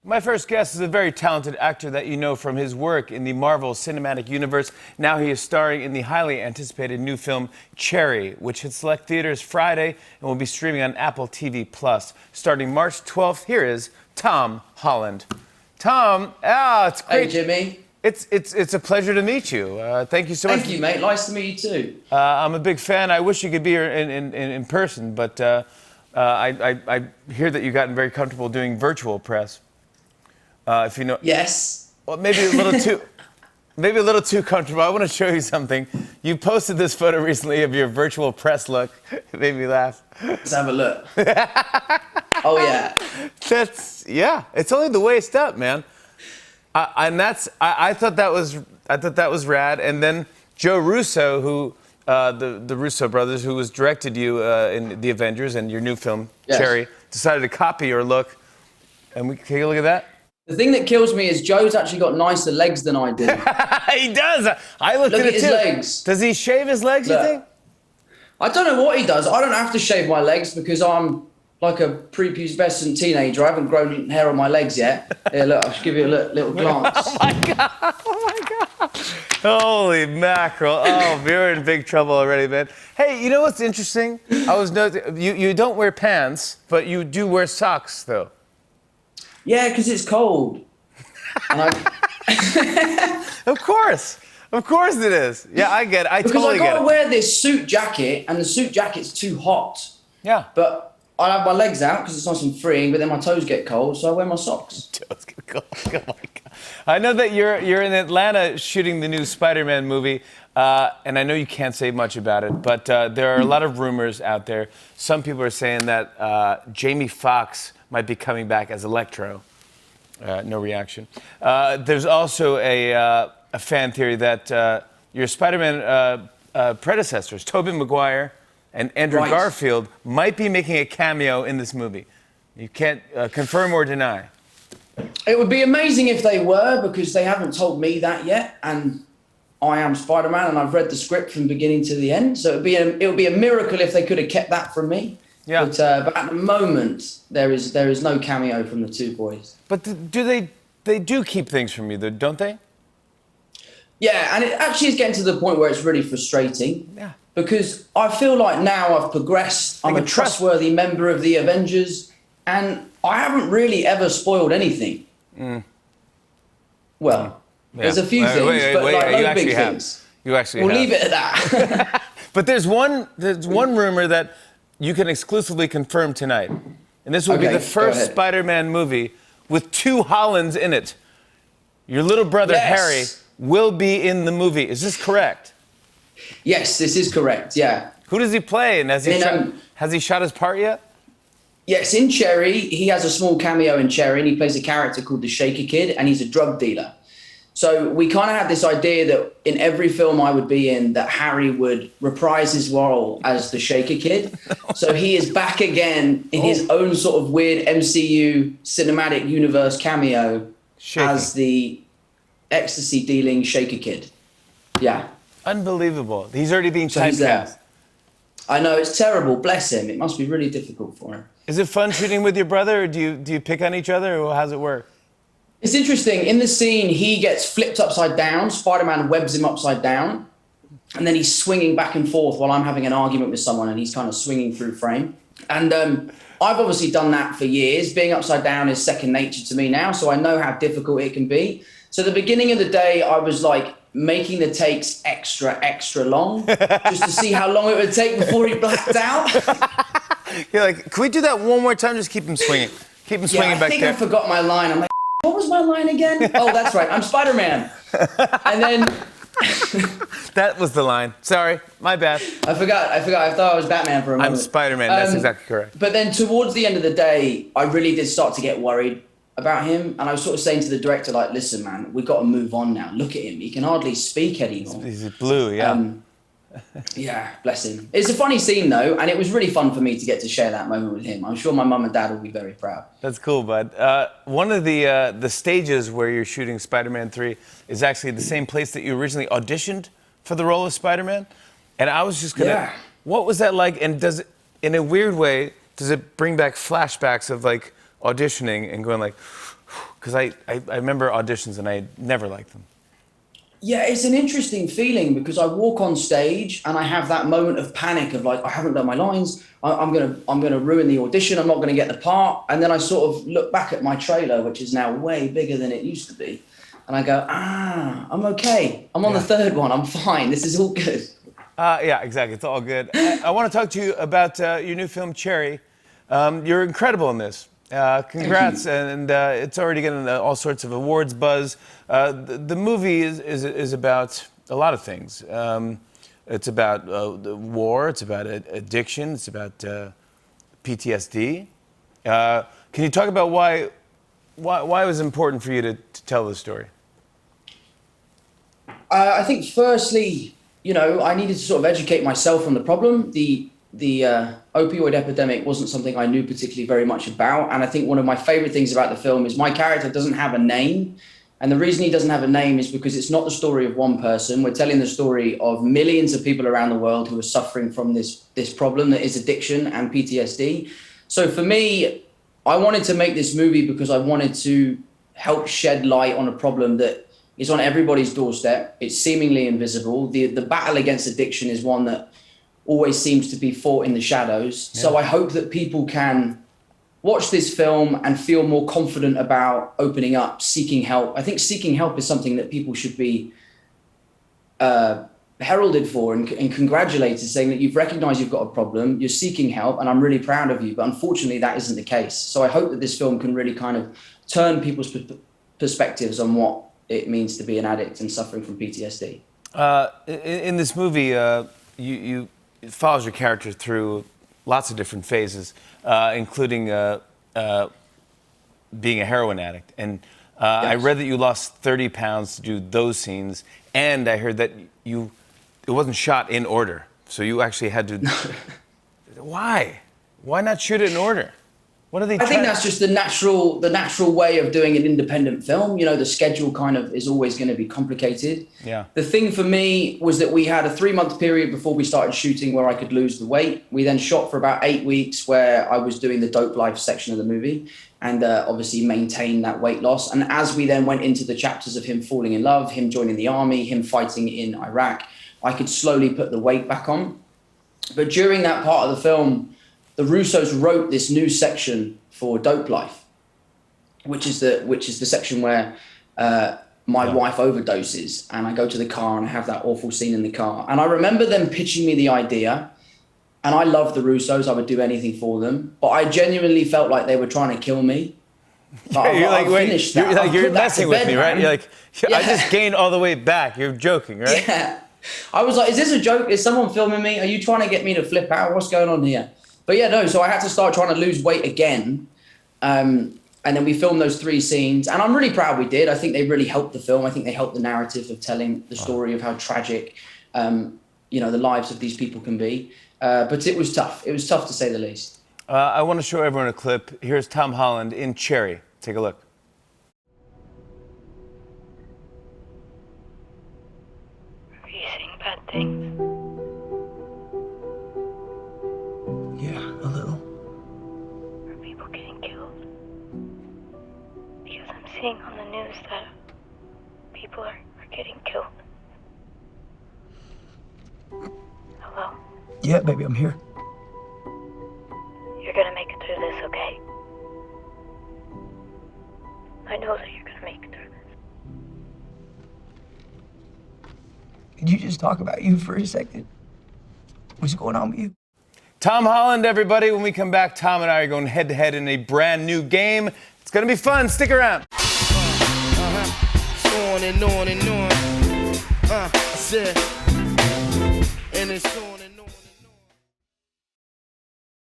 My first guest is a very talented actor that you know from his work in the Marvel Cinematic Universe. Now he is starring in the highly anticipated new film Cherry, which hits select theaters Friday and will be streaming on Apple TV+. Starting March 12th, here is Tom Holland. Tom, it's great. Hey, Jimmy. It's a pleasure to meet you. Thank you so much. Thank you, mate. Nice to meet you too. I'm a big fan. I wish you could be here in person, but I hear that you've gotten very comfortable doing virtual press. If you know. Yes. Well, maybe a little too comfortable. I want to show you something. You posted this photo recently of your virtual press look. It made me laugh. Let's have a look. Oh yeah. Yeah. It's only the waist up, man. I thought that was rad. And then Joe Russo, who the Russo brothers, who was directed you in The Avengers and your new film Cherry, decided to copy your look. And can you look at that? The thing that kills me is Joe's actually got nicer legs than I do. He does. I looked at it his too. legs. Does he shave his legs? Look. You think? I don't know what he does. I don't have to shave my legs because I'm like a prepubescent teenager. I haven't grown hair on my legs yet. Here, look, I'll just give you a little glance. Oh my god! Oh my god! Holy mackerel! Oh, you're in big trouble already, man. Hey, you know what's interesting? I was noticing you don't wear pants, but you do wear socks, though. Yeah, because it's cold. And Of course it is. Yeah, I get it. I because totally I get gotta it. wear this suit jacket, and the suit jacket's too hot. Yeah. But I have my legs out because it's nice and freeing, but then my toes get cold, so I wear my socks. Toes get cold. Oh my god! I know that you're in Atlanta shooting the new Spider-Man movie, and I know you can't say much about it, but there are a lot of rumors out there. Some people are saying that Jamie Foxx might be coming back as Electro. No reaction. There's also a fan theory that your Spider-Man predecessors, Tobey Maguire and Andrew Garfield, might be making a cameo in this movie. You can't confirm or deny. It would be amazing if they were, because they haven't told me that yet, and I am Spider-Man, and I've read the script from beginning to the end, so it would be a miracle if they could have kept that from me. Yeah. But at the moment, there is no cameo from the two boys. But they do keep things from you, though, don't they? Yeah, and it actually is getting to the point where it's really frustrating. Yeah. Because I feel like now I've progressed. I'm a trustworthy member of the Avengers, and I haven't really ever spoiled anything. Well, there's a few things, but like no big things. You actually have. We'll leave it at that. But there's one rumor that you can exclusively confirm tonight. And this will be the first Spider-Man movie with two Hollands in it. Your little brother, Harry, will be in the movie. Is this correct? Yes, this is correct, yeah. Who does he play? And has he shot his part yet? Yes, in Cherry, he has a small cameo in Cherry, and he plays a character called the Shaker Kid, and he's a drug dealer. So we kind of had this idea that in every film I would be in, that Harry would reprise his role as the Shaker Kid. So he is back again in his own sort of weird MCU cinematic universe cameo as the ecstasy-dealing Shaker Kid. Yeah. Unbelievable. He's already being typecast. I know, it's terrible. Bless him. It must be really difficult for him. Is it fun shooting with your brother, or do you pick on each other, or how's it work? It's interesting. In the scene, he gets flipped upside down. Spider-Man webs him upside down. And then he's swinging back and forth while I'm having an argument with someone, and he's kind of swinging through frame. And I've obviously done that for years. Being upside down is second nature to me now, so I know how difficult it can be. So at the beginning of the day, I was like making the takes extra long just to see how long it would take before he blacked out. You're like, can we do that one more time? Just keep him swinging. Keep him swinging back there. I think I forgot my line. I'm like, what was my line again? Oh, that's right. I'm Spider-Man. And then... That was the line. Sorry, my bad. I forgot. I thought I was Batman for a moment. I'm Spider-Man. That's exactly correct. But then towards the end of the day, I really did start to get worried about him. And I was sort of saying to the director, like, listen, man, we've got to move on now. Look at him. He can hardly speak anymore. He's blue, yeah. Yeah, bless him. It's a funny scene, though, and it was really fun for me to get to share that moment with him. I'm sure my mum and dad will be very proud. That's cool, bud. One of the stages where you're shooting Spider-Man 3 is actually the same place that you originally auditioned for the role of Spider-Man. And I was just gonna... Yeah. What was that like? And does it, in a weird way, does it bring back flashbacks of, like, auditioning and going like, Because I remember auditions and I never liked them. Yeah, it's an interesting feeling because I walk on stage and I have that moment of panic of like, I haven't done my lines. I'm gonna ruin the audition. I'm not gonna get the part. And then I sort of look back at my trailer, which is now way bigger than it used to be, and I go, I'm okay. I'm on the third one. I'm fine. This is all good. Yeah, exactly. It's all good. I want to talk to you about your new film, Cherry. You're incredible in this. Congrats, and it's already getting all sorts of awards buzz. The movie is about a lot of things. It's about the war. It's about addiction. It's about PTSD. Can you talk about why it was important for you to tell this story? I think firstly, I needed to sort of educate myself on the problem. The opioid epidemic wasn't something I knew particularly very much about. And I think one of my favorite things about the film is my character doesn't have a name. And the reason he doesn't have a name is because it's not the story of one person. We're telling the story of millions of people around the world who are suffering from this problem that is addiction and PTSD. So for me, I wanted to make this movie because I wanted to help shed light on a problem that is on everybody's doorstep. It's seemingly invisible. The battle against addiction is one that always seems to be fought in the shadows. Yeah. So I hope that people can watch this film and feel more confident about opening up, seeking help. I think seeking help is something that people should be heralded for and congratulated, saying that you've recognized you've got a problem, you're seeking help, and I'm really proud of you. But unfortunately, that isn't the case. So I hope that this film can really kind of turn people's perspectives on what it means to be an addict and suffering from PTSD. In this movie, it follows your character through lots of different phases, including being a heroin addict. And yes. I read that you lost 30 pounds to do those scenes, and I heard that it wasn't shot in order. So you actually had to... Why? Why not shoot it in order? What are they? I think that's just the natural way of doing an independent film. The schedule kind of is always going to be complicated. Yeah. The thing for me was that we had a 3-month period before we started shooting where I could lose the weight. We then shot for about 8 weeks where I was doing the dope life section of the movie and obviously maintained that weight loss. And as we then went into the chapters of him falling in love, him joining the army, him fighting in Iraq, I could slowly put the weight back on. But during that part of the film, the Russos wrote this new section for Dope Life, which is the section where my wife overdoses, and I go to the car and I have that awful scene in the car. And I remember them pitching me the idea, and I love the Russos. I would do anything for them, but I genuinely felt like they were trying to kill me. You're messing with me, right? You're like, I just gained all the way back. You're joking, right? Yeah. I was like, is this a joke? Is someone filming me? Are you trying to get me to flip out? What's going on here? But yeah, no, so I had to start trying to lose weight again. And then we filmed those 3 scenes. And I'm really proud we did. I think they really helped the film. I think they helped the narrative of telling the story of how tragic, the lives of these people can be. But it was tough. It was tough to say the least. I want to show everyone a clip. Here's Tom Holland in Cherry. Take a look. Are you seeing bad things? Yeah, a little. Are people getting killed? Because I'm seeing on the news that people are getting killed. Hello? Yeah, baby, I'm here. You're gonna make it through this, okay? I know that you're gonna make it through this. Could you just talk about you for a second? What's going on with you? Tom Holland, everybody. When we come back, Tom and I are going head-to-head in a brand new game. It's going to be fun. Stick around. On and on and on. I said, and it's on.